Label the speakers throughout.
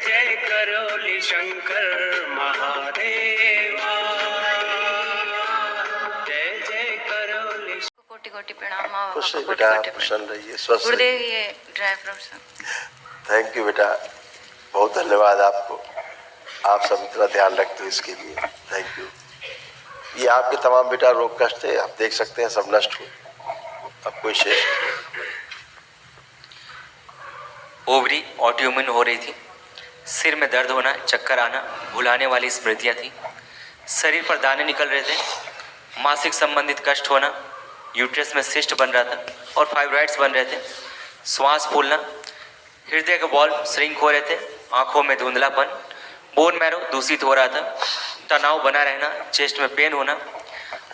Speaker 1: जय करोली शंकर महादेवा, जय जय करोली।
Speaker 2: कोटि कोटि प्रणाम।
Speaker 3: खुश रहिए बेटा, प्रसन्न रहिए, स्वस्थ
Speaker 2: गुरुदेव ये ड्राई फ्रूट्स।
Speaker 3: थैंक यू बेटा, बहुत धन्यवाद आपको, आप सब इतना ध्यान रखते हो इसके लिए, थैंक यू। ये आपके तमाम बेटा रोग कष्ट है, आप देख सकते हैं सब नष्ट हो, अब कोई शेष नहीं।
Speaker 4: ओवरी ऑटोइम्यून हो रही थी, सिर में दर्द होना, चक्कर आना, भुलाने वाली स्मृतियाँ थी, शरीर पर दाने निकल रहे थे, मासिक संबंधित कष्ट होना, यूट्रस में सिस्ट बन रहा था और फाइब्रॉइड्स बन रहे थे, श्वास फूलना, हृदय के बॉल्व श्रिंक हो रहे थे, आंखों में धुंधलापन, बोन मैरो दूषित हो रहा था, तनाव बना रहना, चेस्ट में पेन होना,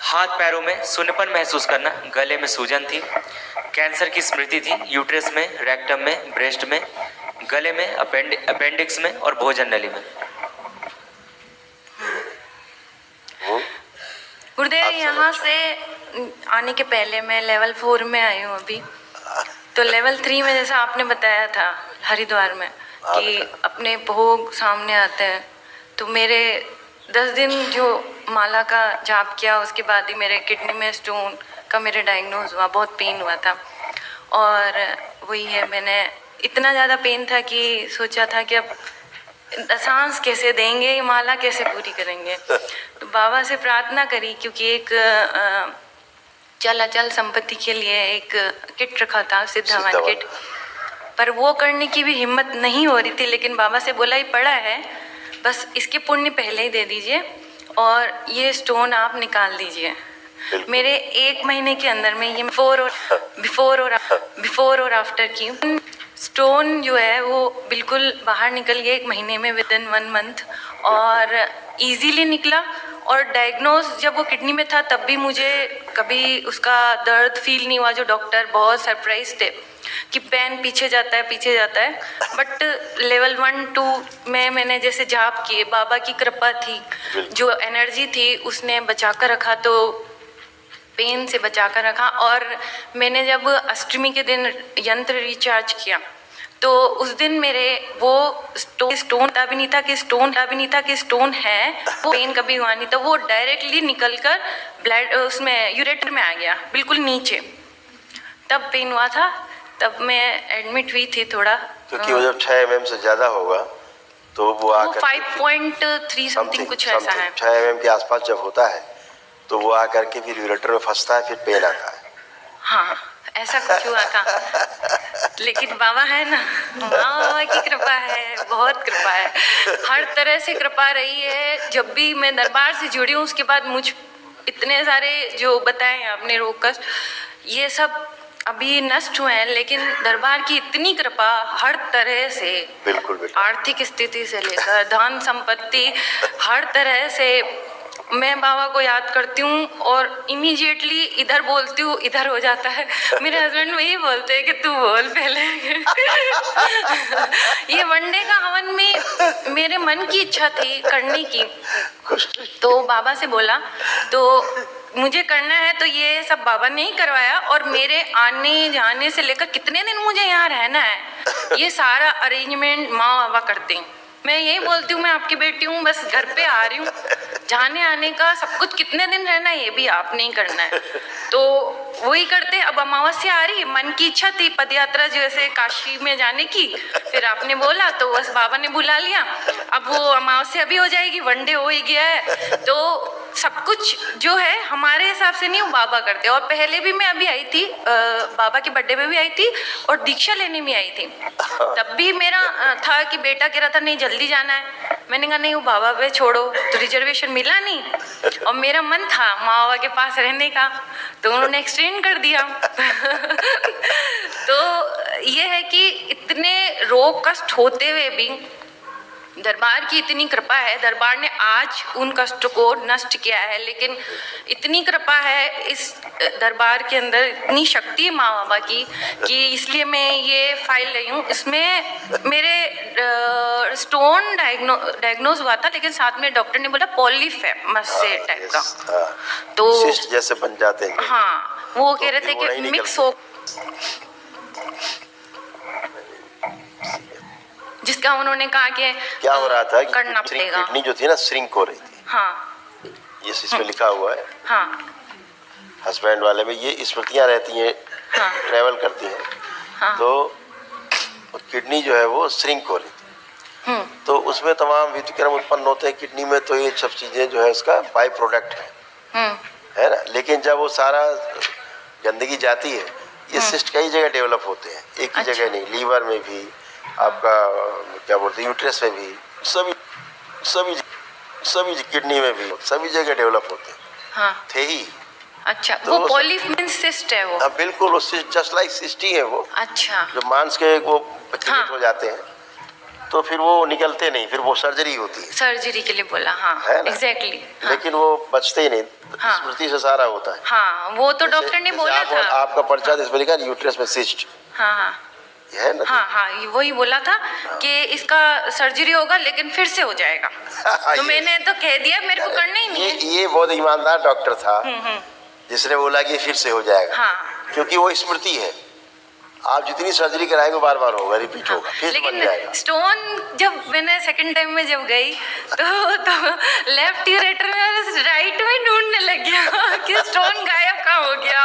Speaker 4: हाथ पैरों में सुन्नपन महसूस करना, गले में सूजन थी, कैंसर की स्मृति थी, यूट्रस में, रेक्टम में, ब्रेस्ट में, गले में, अपेंडिक्स में और भोजन नली में।
Speaker 2: गुरुदेव यहाँ से आने के पहले मैं लेवल 4 में आई हूँ अभी, तो लेवल 3 में जैसा आपने बताया था हरिद्वार में कि अपने भोग सामने आते हैं, तो मेरे 10 दिन जो माला का जाप किया उसके बाद ही मेरे किडनी में स्टोन का मेरे डायग्नोज हुआ, बहुत पेन हुआ था। और वही है, मैंने इतना ज़्यादा पेन था कि सोचा था कि अब सांस कैसे देंगे, ये माला कैसे पूरी करेंगे। तो बाबा से प्रार्थना करी, क्योंकि एक चल संपत्ति के लिए एक किट रखा था, सिद्धावन किट, पर वो करने की भी हिम्मत नहीं हो रही थी। लेकिन बाबा से बोला, ये पड़ा है, बस इसके पुण्य पहले ही दे दीजिए और ये स्टोन आप निकाल दीजिए। मेरे 1 महीने के अंदर में ये बिफोर और आफ्टर की स्टोन जो है वो बिल्कुल बाहर निकल गया 1 महीने में, विदिन 1 मंथ, और इजीली निकला। और डायग्नोज जब वो किडनी में था तब भी मुझे कभी उसका दर्द फील नहीं हुआ, जो डॉक्टर बहुत सरप्राइज थे कि पेन पीछे जाता है। बट लेवल 1-2 में मैंने जैसे जाप किए, बाबा की कृपा थी, जो एनर्जी थी उसने बचा कर रखा, तो पेन से बचा कर रखा। और मैंने जब अष्टमी के दिन यंत्र रिचार्ज किया तो उस दिन मेरे वो स्टोन भी नहीं था कि स्टोन है, वो पेन कभी हुआ नहीं, तो वो डायरेक्टली निकल कर ब्लड उसमें यूरेटर में आ गया, बिल्कुल नीचे, तब पेन हुआ था। तब मैं एडमिट हुई थी थोड़ा,
Speaker 3: क्योंकि वो जब 6 mm से ज़्यादा होगा तो वो आकर
Speaker 2: 5.3 समथिंग कुछ ऐसा है,
Speaker 3: 6 mm के आसपास जब होता है तो वो आकर के फिर यूरेटर में फंसता है, फिर पेन आता है।
Speaker 2: हाँ, ऐसा कुछ हुआ था। लेकिन बाबा है ना, बाबा की कृपा है, बहुत कृपा है, हर तरह से कृपा रही है। जब भी मैं दरबार से जुड़ी हूँ उसके बाद मुझ इतने सारे जो बताए आपने रोग कष्ट, ये सब अभी नष्ट हुए हैं, लेकिन दरबार की इतनी कृपा हर तरह से,
Speaker 3: बिल्कुल
Speaker 2: आर्थिक स्थिति से लेकर धन संपत्ति, हर तरह से मैं बाबा को याद करती हूँ और इमीडिएटली इधर बोलती हूँ, इधर हो जाता है। मेरे हस्बैंड वही बोलते हैं कि तू बोल पहले। ये वनडे का हवन में मेरे मन की इच्छा थी करने की, तो बाबा से बोला तो मुझे करना है, तो ये सब बाबा ने ही करवाया। और मेरे आने जाने से लेकर कितने दिन मुझे यहाँ रहना है, ये सारा अरेंजमेंट माँ बाबा करते हैं। मैं यही बोलती हूँ मैं आपकी बेटी हूँ, बस घर पे आ रही हूँ, जाने आने का सब कुछ, कितने दिन रहना है ये भी आपने ही करना है, तो वही करते। अब अमावस्या आ रही, मन की इच्छा थी पदयात्रा जैसे काशी में जाने की, फिर आपने बोला तो बस बाबा ने बुला लिया। अब वो अमावस्या भी हो जाएगी, वनडे हो ही गया है, तो सब कुछ जो है हमारे हिसाब से नहीं, वो बाबा करते। और पहले भी मैं अभी आई थी, बाबा के बर्थडे में भी आई थी और दीक्षा लेने भी आई थी, तब भी मेरा था कि बेटा कह रहा था नहीं जल्दी जाना है, मैंने कहा नहीं वो बाबा पे छोड़ो, तो रिजर्वेशन मिला नहीं, और मेरा मन था माँ बाबा के पास रहने का, तो उन्होंने एक्सटेंड कर दिया। तो ये है कि इतने रोग कष्ट होते हुए भी दरबार की इतनी कृपा है, दरबार ने आज उन कष्टों को नष्ट किया है। लेकिन इतनी कृपा है इस दरबार के अंदर, इतनी शक्ति है माँ बाबा की, कि इसलिए मैं ये फाइल लाई हूँ। इसमें मेरे स्टोन डायग्नोज हुआ था, लेकिन साथ में डॉक्टर ने बोला पॉलीफेमस से टाइप का, तो
Speaker 3: सिस्ट जैसे बन जाते हैं।
Speaker 2: हाँ, वो कह रहे थे कि मिक्स हो जिसका उन्होंने कहा कि
Speaker 3: क्या हो रहा था कि
Speaker 2: करना पड़ेगा।
Speaker 3: किडनी जो थी ना श्रिंक हो रही थी,
Speaker 2: हाँ
Speaker 3: ये इसमें लिखा हुआ है
Speaker 2: हाँ
Speaker 3: हस्बैंड वाले में, ये स्मृतियाँ रहती हैं,
Speaker 2: हाँ
Speaker 3: ट्रैवल करती हैं,
Speaker 2: हाँ
Speaker 3: तो किडनी जो है वो श्रिंक हो रही थी, तो उसमें तमाम विकृम उत्पन्न होते हैं किडनी में, तो ये सब चीज़ें जो है उसका बाई प्रोडक्ट है ना। लेकिन जब वो सारा गंदगी जाती है, ये सिस्ट कई जगह डेवलप होते हैं, एक ही
Speaker 2: अच्छा।
Speaker 3: जगह नहीं, लीवर में भी, आपका क्या बोलते हैं यूट्रस में भी, सभी सभी सभी किडनी में भी, सभी जगह डेवलप होते हैं,
Speaker 2: हाँ
Speaker 3: थे ही।
Speaker 2: अच्छा,
Speaker 3: तो
Speaker 2: वो पॉलीफिन सिस्ट है वो।
Speaker 3: हाँ बिल्कुल, वो जस्ट लाइक सिस्ट ही है वो,
Speaker 2: अच्छा
Speaker 3: जो मांस के वो क्रिएट
Speaker 2: हाँ।
Speaker 3: हो जाते हैं, तो फिर वो निकलते नहीं, फिर वो सर्जरी होती है,
Speaker 2: सर्जरी के लिए बोला, हाँ
Speaker 3: है ना?
Speaker 2: एग्जैक्टली।
Speaker 3: लेकिन वो बचते ही नहीं,
Speaker 2: हाँ।
Speaker 3: स्मृति से सारा होता है।
Speaker 2: हाँ वो तो डॉक्टर ने
Speaker 3: जैसे
Speaker 2: बोला था।
Speaker 3: आपका पर्चा इसमें लिखा यूट्रस में सिस्ट
Speaker 2: हाँ हाँ
Speaker 3: है ना।
Speaker 2: हाँ हाँ वही बोला था कि इसका सर्जरी होगा लेकिन फिर से हो जाएगा। तो
Speaker 3: ये-
Speaker 2: मैंने तो कह दिया मेरे को करना ही नहीं है।
Speaker 3: ये बहुत ईमानदार डॉक्टर था जिसने बोला कि फिर से हो जाएगा,
Speaker 2: हाँ
Speaker 3: क्योंकि वो स्मृति है, आप जितनी सर्जरी कराएंगे बार बार होगा, रिपीट होगा, फिर से बन
Speaker 2: लेकिन
Speaker 3: जाएगा।
Speaker 2: स्टोन जब मैंने सेकंड टाइम में जब गई तो लेफ्ट यूरेटर में राइट में ढूंढने लग गया कि स्टोन गायब कहाँ हो गया।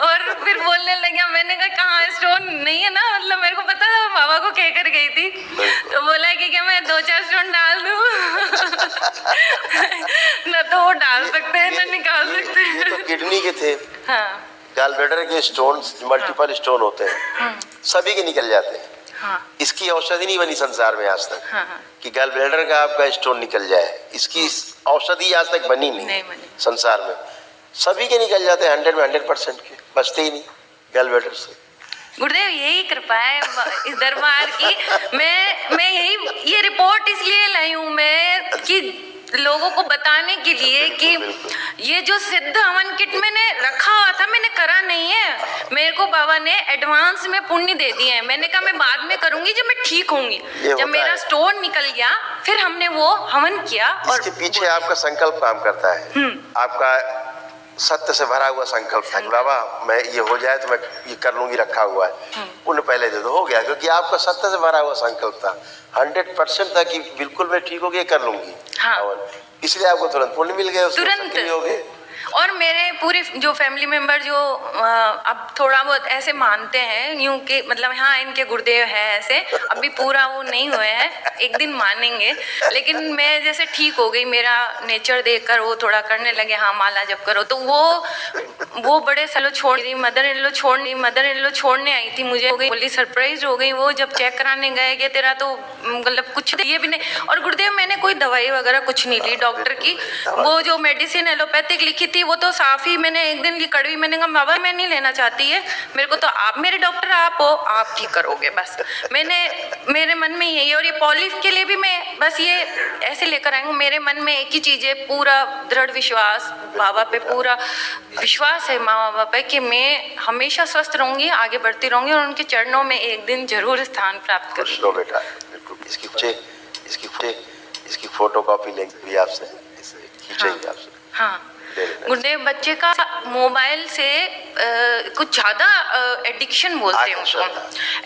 Speaker 2: और फिर बोलने लग गया, मैंने कहा कहाँ स्टोन नहीं है ना, मतलब मेरे को पता था बाबा को कह कर गई थी, तो बोला कि क्या मैं 2-4 स्टोन डाल दूँ। ना तो वो डाल सकते हैं ना निकाल सकते
Speaker 3: ये तो
Speaker 2: हैं।
Speaker 3: किडनी के थे,
Speaker 2: हाँ
Speaker 3: गॉल ब्लैडर के स्टोन, मल्टीपल स्टोन होते हैं, सभी के निकल जाते हैं।
Speaker 2: हाँ
Speaker 3: इसकी औषधि नहीं बनी संसार में आज तक
Speaker 2: हाँ हाँ
Speaker 3: कि गॉल ब्लैडर का आपका स्टोन निकल जाए, इसकी औषधि आज तक बनी
Speaker 2: नहीं बनी।
Speaker 3: संसार में। सभी के निकल जाते हैं 100 में 100% के, बचते ही नहीं गॉल ब्लैडर से।
Speaker 2: गुरुदेव यही कृपा है इस दरबार की। मैं यही ये रिपोर्ट इसलिए लाई हूँ मैं कि लोगों को बताने के लिए कि ये जो सिद्ध हवन किट मैंने रखा हुआ था, मैंने करा नहीं है। मेरे को बाबा ने एडवांस में पुण्य दे दिए हैं। मैंने कहा मैं बाद में करूंगी जब मैं ठीक होंगी। जब मेरा स्टोन निकल गया फिर हमने वो हवन किया। और
Speaker 3: इसके पीछे आपका संकल्प काम करता है, आपका सत्य से भरा हुआ संकल्प था कि बाबा मैं ये हो जाए तो मैं ये कर लूंगी, रखा हुआ है, पुण्य पहले दे दो, हो गया, क्योंकि आपका सत्य से भरा हुआ संकल्प था, 100% था कि बिल्कुल मैं ठीक हो गया, कर लूंगी।
Speaker 2: हाँ।
Speaker 3: इसलिए आपको तुरंत पुण्य मिल गया,
Speaker 2: तुरंत
Speaker 3: हो गए।
Speaker 2: और मेरे पूरे जो फैमिली मेंबर जो अब थोड़ा बहुत ऐसे मानते हैं यूं कि मतलब हाँ इनके गुरुदेव है ऐसे, अभी पूरा वो नहीं हुए हैं, एक दिन मानेंगे। लेकिन मैं जैसे ठीक हो गई, मेरा नेचर देखकर वो थोड़ा करने लगे, हाँ माला जब करो, तो वो बड़े सालों छोड़ दी। मदर इन लो छोड़ने आई थी, मुझे हो गई, बोली सरप्राइज हो गई वो जब चेक कराने गए कि तेरा तो मतलब कुछ ये भी नहीं। और गुरुदेव मैंने कोई दवाई वगैरह कुछ नहीं ली डॉक्टर की, वो जो मेडिसिन एलोपैथिक लिखी थी वो तो साफ ही मैंने एक दिन ली कड़वी। मैंने कहा बाबा मैं नहीं लेना चाहती है, मेरे को तो आप मेरे डॉक्टर आप हो, आप ठीक करोगे बस। मेरे मन में यही है। और ये पॉलिफ के लिए भी मैं बस ये ऐसे लेकर आई हूँ, मेरे मन में एक ही चीज़ है, पूरा दृढ़ विश्वास बाबा पे, पूरा विश्वास है माँ बाबा पे कि मैं हमेशा स्वस्थ रहूंगी, आगे बढ़ती रहूंगी और उनके चरणों में एक दिन जरूर स्थान प्राप्त करूंगी।
Speaker 3: लो बेटा, बिल्कुल इसकी फोटो कॉपी लेंगे आपसे, खींचेंगे आपसे।
Speaker 2: हाँ गुरुदेव, बच्चे का मोबाइल से कुछ ज़्यादा एडिक्शन बोलते हैं उसको,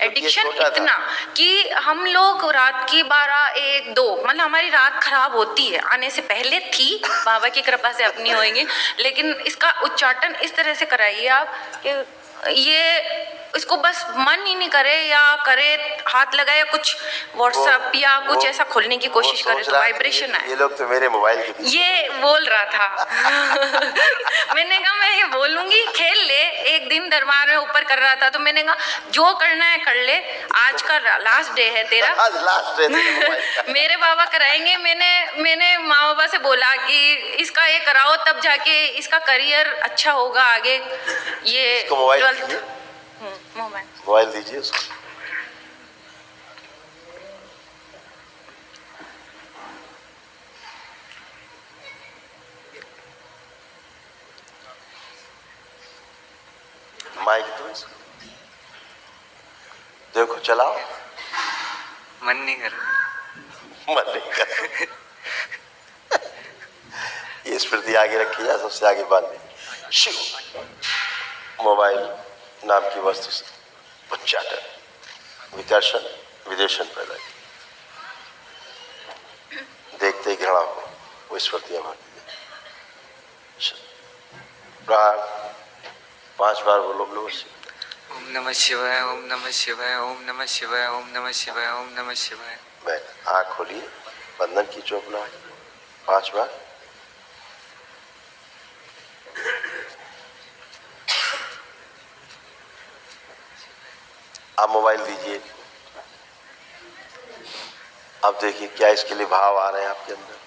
Speaker 2: एडिक्शन इतना कि हम लोग रात की 12-1-2 मतलब हमारी रात खराब होती है। आने से पहले थी, बाबा की कृपा से अपनी होएगी, लेकिन इसका उच्चाटन इस तरह से कराइए आप कि ये इसको बस मन ही नहीं करे, या करे हाथ लगाए या कुछ व्हाट्सएप या कुछ ऐसा खोलने की कोशिश करे तो वाइब्रेशन आए।
Speaker 3: ये लोग तो मेरे मोबाइल के पीछे
Speaker 2: ये बोल रहा था। मैंने कहा मैं ये बोलूंगी, खेल ले। एक दिन दरबार में ऊपर कर रहा था तो मैंने कहा जो करना है कर ले, आज का लास्ट डे है तेरा।
Speaker 3: आज लास्ट डे है
Speaker 2: मेरे बाबा कराएंगे। मैंने माँ बाबा से बोला कि इसका ये कराओ तब जाके इसका करियर अच्छा होगा आगे। ये 12th
Speaker 3: मोबाइल दीजिए उसको। माइक दो इसको, देखो चलाओ।
Speaker 4: मन नहीं कर रहा।
Speaker 3: मन नहीं कर ये स्मृति आगे रखी जा, सबसे आगे बांधे। शिव मोबाइल नाम की वस्तु से उच्चाटन विकर्षण विदेशन पैदा की, देखते ही घृणा हो, वो स्मृतियां भर दी। प्राण 5 बार बोलो लोग।
Speaker 5: ओम नमः शिवाय, ओम नमः शिवाय, ओम नमः शिवाय, ओम नमः शिवाय, ओम नमः शिवाय।
Speaker 3: मैं आँख खोलिए, बंधन की चोपना 5 बार। आप मोबाइल दीजिए। अब देखिए क्या इसके लिए भाव आ रहे हैं आपके अंदर।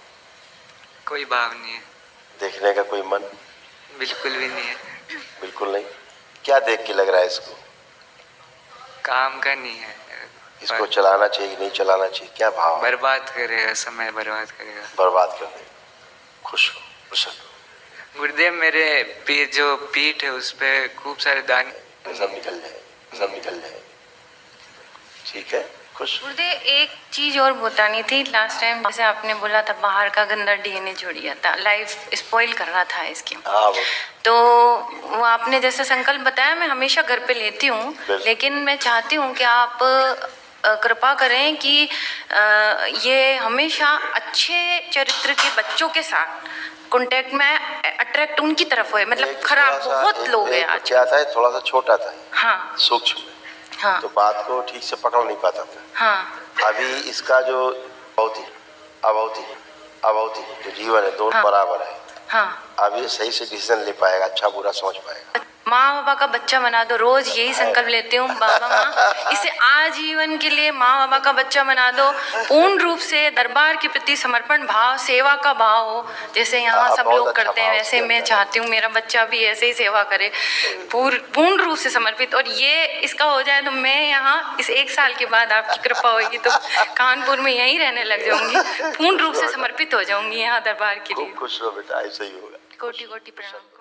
Speaker 5: कोई भाव नहीं है,
Speaker 3: देखने का कोई मन
Speaker 5: बिल्कुल भी नहीं है।
Speaker 3: बिल्कुल नहीं। क्या देख के लग रहा है इसको?
Speaker 5: काम का नहीं है,
Speaker 3: इसको चलाना चाहिए कि नहीं चलाना चाहिए? क्या भाव?
Speaker 5: बर्बाद करेगा, समय बर्बाद करेगा।
Speaker 3: बर्बाद कर दे। खुश हो, प्रसन्न हो।
Speaker 5: गुरुदेव मेरे जो पीठ है उस पे खूब सारे दाने,
Speaker 3: सब निकल जाए, सब निकल जाए। ठीक है, खुश।
Speaker 2: गुरुदेव एक चीज और बतानी थी। लास्ट टाइम जैसे आपने बोला था बाहर का गंदा डीएनए जोड़िया था, लाइफ स्पॉइल कर रहा था इसकी।
Speaker 3: हाँ वो
Speaker 2: तो वो आपने जैसे संकल्प बताया, मैं हमेशा घर पे लेती हूँ, लेकिन मैं चाहती हूँ कि आप कृपा करें कि ये हमेशा अच्छे चरित्र के बच्चों के साथ कांटेक्ट में अट्रैक्ट उनकी तरफ हो, मतलब खराब बहुत लोग हैं आज।
Speaker 3: क्या था, थोड़ा सा छोटा था,
Speaker 2: हाँ
Speaker 3: सूक्ष्म,
Speaker 2: हाँ
Speaker 3: तो बात को ठीक से पकड़ नहीं पाता था।
Speaker 2: हाँ
Speaker 3: अभी इसका जो भौतिक अभौतिक अभौतिक जो जीवन है दोनों
Speaker 2: हाँ।
Speaker 3: बराबर है।
Speaker 2: हाँ,
Speaker 3: अब ये सही से डिसीजन ले पाएगा, अच्छा बुरा समझ पाएगा।
Speaker 2: माँ बाबा का बच्चा बना दो, रोज यही संकल्प लेती हूँ बाबा माँ इसे आजीवन के लिए माँ बाबा का बच्चा बना दो, पूर्ण रूप से दरबार के प्रति समर्पण भाव, सेवा का भाव हो, जैसे यहाँ सब
Speaker 3: बहुत
Speaker 2: लोग
Speaker 3: अच्छा
Speaker 2: करते हैं
Speaker 3: भाव
Speaker 2: वैसे
Speaker 3: उसके
Speaker 2: मैं
Speaker 3: अंदर।
Speaker 2: चाहती हूँ मेरा बच्चा भी ऐसे ही सेवा करे, पूर्ण रूप से समर्पित। और ये इसका हो जाए तो मैं यहाँ इस 1 साल के बाद आपकी कृपा होगी तो कानपुर में यहीं रहने लग जाऊंगी, पूर्ण रूप से समर्पित हो जाऊंगी यहाँ दरबार के लिए।
Speaker 3: खूब खुश रहो बेटा, ऐसा ही होगा।
Speaker 2: कोटि कोटि प्रणाम।